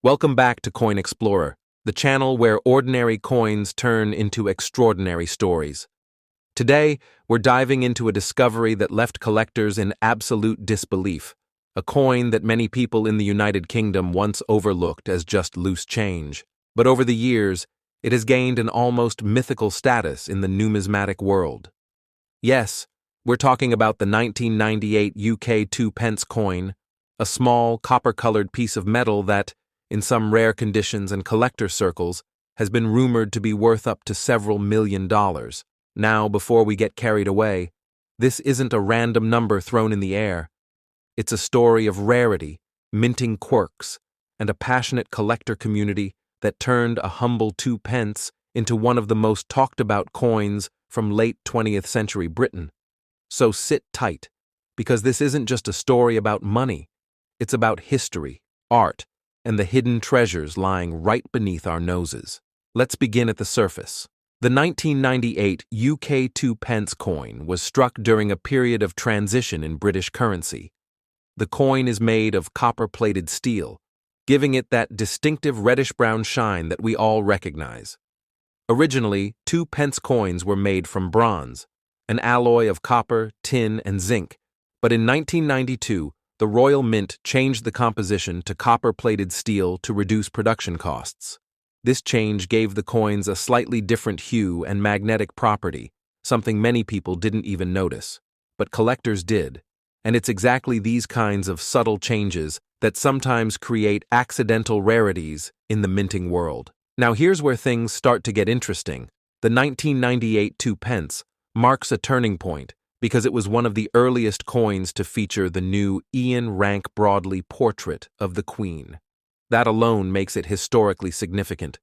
Welcome back to Coin Explorer, the channel where ordinary coins turn into extraordinary stories. Today, we're diving into a discovery that left collectors in absolute disbelief, a coin that many people in the United Kingdom once overlooked as just loose change. But over the years, it has gained an almost mythical status in the numismatic world. Yes, we're talking about the 1998 UK 2 pence coin, a small, copper-colored piece of metal that, in some rare conditions and collector circles, has been rumored to be worth up to several $1,000,000. Now, before we get carried away, this isn't a random number thrown in the air. It's a story of rarity, minting quirks, and a passionate collector community that turned a humble 2 pence into one of the most talked-about coins from late 20th century Britain. So sit tight, because this isn't just a story about money. It's about history, art, and the hidden treasures lying right beneath our noses. Let's begin at the surface. The 1998 UK 2 pence coin was struck during a period of transition in British currency. The coin is made of copper-plated steel, giving it that distinctive reddish-brown shine that we all recognize. Originally, 2 pence coins were made from bronze, an alloy of copper, tin, and zinc, but in 1992, the Royal Mint changed the composition to copper-plated steel to reduce production costs. This change gave the coins a slightly different hue and magnetic property, something many people didn't even notice. But collectors did, and it's exactly these kinds of subtle changes that sometimes create accidental rarities in the minting world. Now here's where things start to get interesting. The 1998 2 pence marks a turning point, because it was one of the earliest coins to feature the new Ian Rank Broadley portrait of the Queen. That alone makes it historically significant.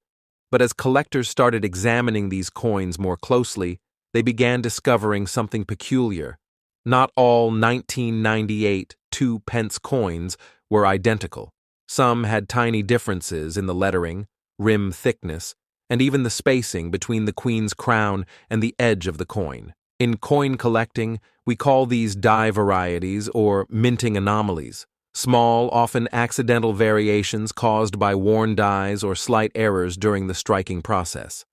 But as collectors started examining these coins more closely, they began discovering something peculiar. Not all 1998 2 pence coins were identical. Some had tiny differences in the lettering, rim thickness, and even the spacing between the Queen's crown and the edge of the coin. In coin collecting, we call these die varieties or minting anomalies, small, often accidental variations caused by worn dies or slight errors during the striking process.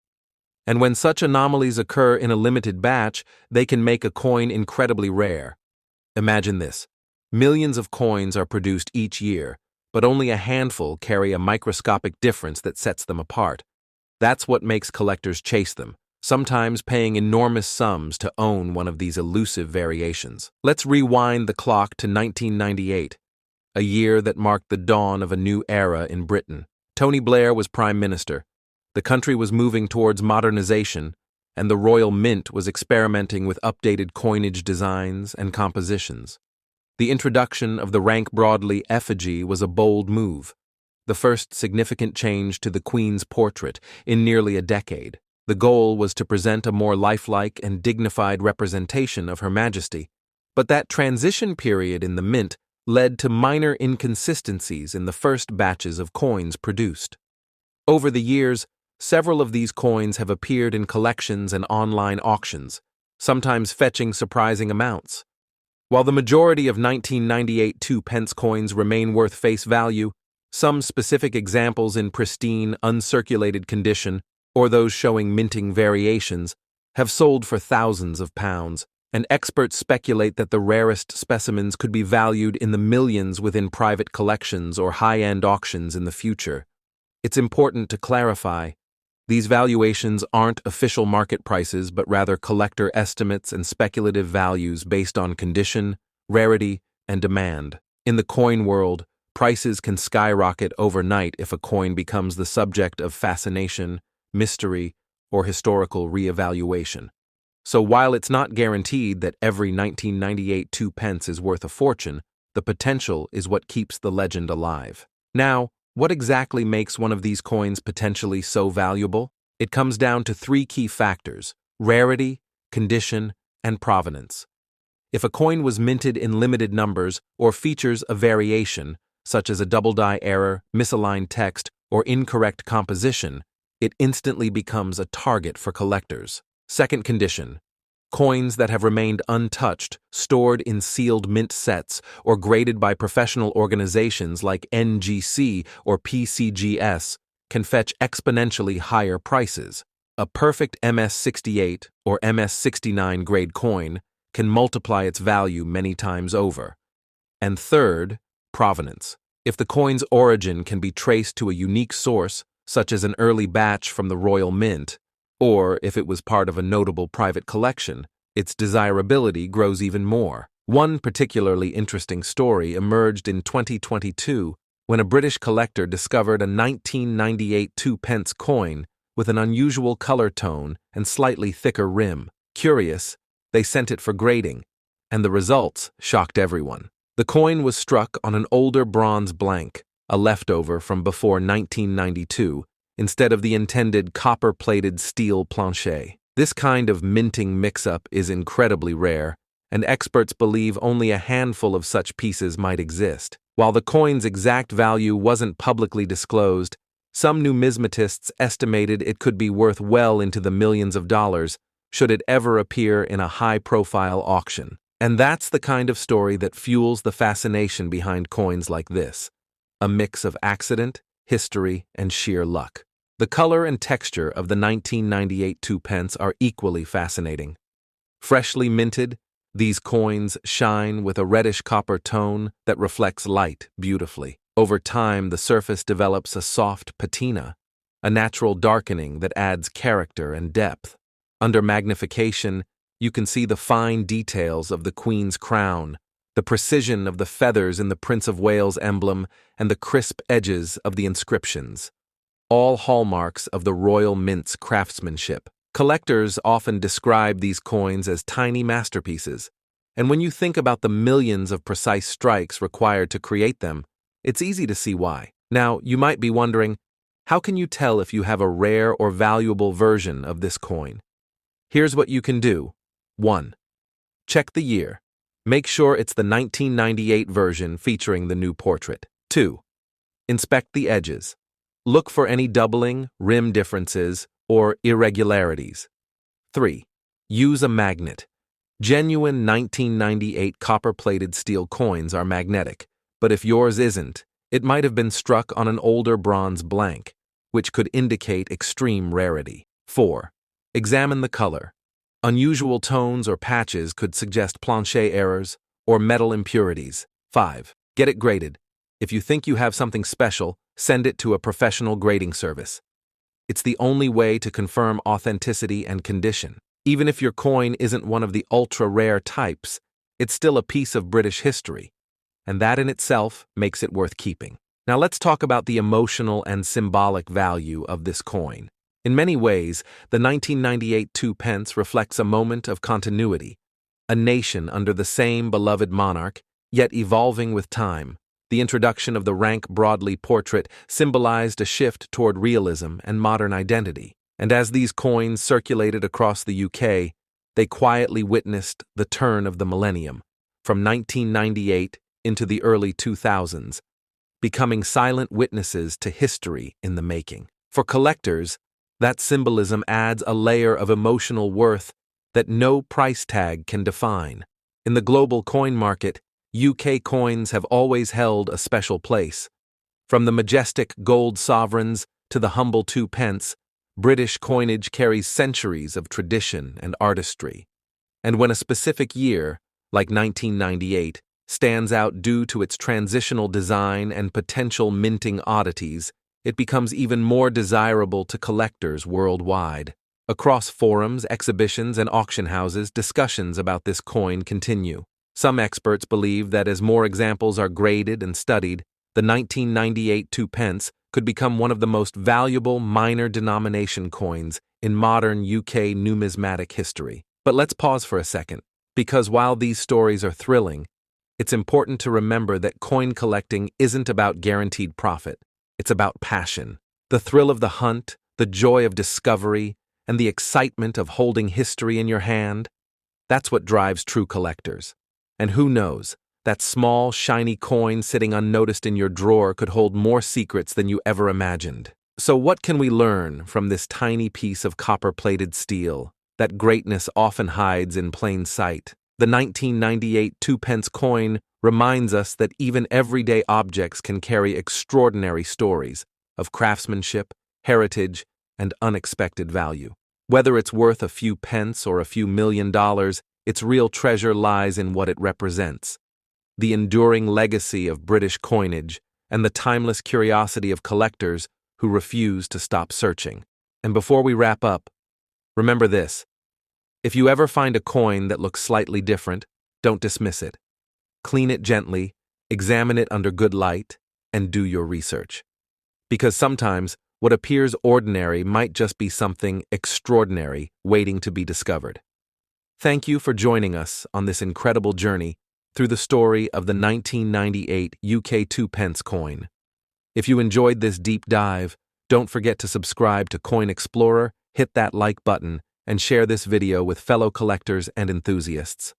And when such anomalies occur in a limited batch, they can make a coin incredibly rare. Imagine this. Millions of coins are produced each year, but only a handful carry a microscopic difference that sets them apart. That's what makes collectors chase them, sometimes paying enormous sums to own one of these elusive variations. Let's rewind the clock to 1998, a year that marked the dawn of a new era in Britain. Tony Blair was Prime Minister. The country was moving towards modernization, and the Royal Mint was experimenting with updated coinage designs and compositions. The introduction of the Rank Broadley effigy was a bold move, the first significant change to the Queen's portrait in nearly a decade. The goal was to present a more lifelike and dignified representation of Her Majesty, but that transition period in the Mint led to minor inconsistencies in the first batches of coins produced. Over the years, several of these coins have appeared in collections and online auctions, sometimes fetching surprising amounts. While the majority of 1998 2 pence coins remain worth face value, some specific examples in pristine, uncirculated condition, or those showing minting variations, have sold for thousands of pounds, and experts speculate that the rarest specimens could be valued in the millions within private collections or high-end auctions in the future. It's important to clarify, these valuations aren't official market prices but rather collector estimates and speculative values based on condition, rarity, and demand. In the coin world, prices can skyrocket overnight if a coin becomes the subject of fascination, mystery, or historical re-evaluation. So while it's not guaranteed that every 1998 2 pence is worth a fortune, the potential is what keeps the legend alive. Now, what exactly makes one of these coins potentially so valuable? It comes down to three key factors: rarity, condition, and provenance. If a coin was minted in limited numbers or features a variation, such as a double die error, misaligned text, or incorrect composition, it instantly becomes a target for collectors. Second condition. Coins that have remained untouched, stored in sealed mint sets, or graded by professional organizations like NGC or PCGS can fetch exponentially higher prices. A perfect MS-68 or MS-69 grade coin can multiply its value many times over. And third, provenance. If the coin's origin can be traced to a unique source, such as an early batch from the Royal Mint, or if it was part of a notable private collection, its desirability grows even more. One particularly interesting story emerged in 2022 when a British collector discovered a 1998 2-pence coin with an unusual color tone and slightly thicker rim. Curious, they sent it for grading, and the results shocked everyone. The coin was struck on an older bronze blank, a leftover from before 1992, instead of the intended copper-plated steel planchet. This kind of minting mix-up is incredibly rare, and experts believe only a handful of such pieces might exist. While the coin's exact value wasn't publicly disclosed, some numismatists estimated it could be worth well into the millions of dollars should it ever appear in a high-profile auction. And that's the kind of story that fuels the fascination behind coins like this, a mix of accident, history, and sheer luck. The color and texture of the 1998 2-pence are equally fascinating. Freshly minted, these coins shine with a reddish copper tone that reflects light beautifully. Over time, the surface develops a soft patina, a natural darkening that adds character and depth. Under magnification, you can see the fine details of the Queen's crown, the precision of the feathers in the Prince of Wales emblem, and the crisp edges of the inscriptions, all hallmarks of the Royal Mint's craftsmanship. Collectors often describe these coins as tiny masterpieces, and when you think about the millions of precise strikes required to create them, it's easy to see why. Now, you might be wondering, how can you tell if you have a rare or valuable version of this coin? Here's what you can do. 1. Check the year. Make sure it's the 1998 version featuring the new portrait. 2. Inspect the edges. Look for any doubling, rim differences, or irregularities. 3. Use a magnet. Genuine 1998 copper-plated steel coins are magnetic, but if yours isn't, it might have been struck on an older bronze blank, which could indicate extreme rarity. 4. Examine the color. Unusual tones or patches could suggest planchet errors or metal impurities. 5. Get it graded. If you think you have something special, send it to a professional grading service. It's the only way to confirm authenticity and condition. Even if your coin isn't one of the ultra-rare types, it's still a piece of British history, and that in itself makes it worth keeping. Now let's talk about the emotional and symbolic value of this coin. In many ways, the 1998 2-pence reflects a moment of continuity, a nation under the same beloved monarch, yet evolving with time. The introduction of the rank broadly portrait symbolized a shift toward realism and modern identity, and as these coins circulated across the UK, they quietly witnessed the turn of the millennium, from 1998 into the early 2000s, becoming silent witnesses to history in the making. For collectors, that symbolism adds a layer of emotional worth that no price tag can define. In the global coin market, UK coins have always held a special place. From the majestic gold sovereigns to the humble 2-pence, British coinage carries centuries of tradition and artistry. And when a specific year, like 1998, stands out due to its transitional design and potential minting oddities, it becomes even more desirable to collectors worldwide. Across forums, exhibitions, and auction houses, discussions about this coin continue. Some experts believe that as more examples are graded and studied, the 1998 2-pence could become one of the most valuable minor denomination coins in modern UK numismatic history. But let's pause for a second, because while these stories are thrilling, it's important to remember that coin collecting isn't about guaranteed profit. It's about passion. The thrill of the hunt, the joy of discovery, and the excitement of holding history in your hand, that's what drives true collectors. And who knows, that small, shiny coin sitting unnoticed in your drawer could hold more secrets than you ever imagined. So what can we learn from this tiny piece of copper-plated steel? that greatness often hides in plain sight. The 1998 two-pence coin reminds us that even everyday objects can carry extraordinary stories of craftsmanship, heritage, and unexpected value. Whether it's worth a few pence or a few $1,000,000, its real treasure lies in what it represents. The enduring legacy of British coinage and the timeless curiosity of collectors who refuse to stop searching. And before we wrap up, remember this. If you ever find a coin that looks slightly different, don't dismiss it. Clean it gently, examine it under good light, and do your research. Because sometimes what appears ordinary might just be something extraordinary waiting to be discovered. Thank you for joining us on this incredible journey through the story of the 1998 UK 2-pence coin. If you enjoyed this deep dive, don't forget to subscribe to Coin Explorer, hit that like button, and share this video with fellow collectors and enthusiasts.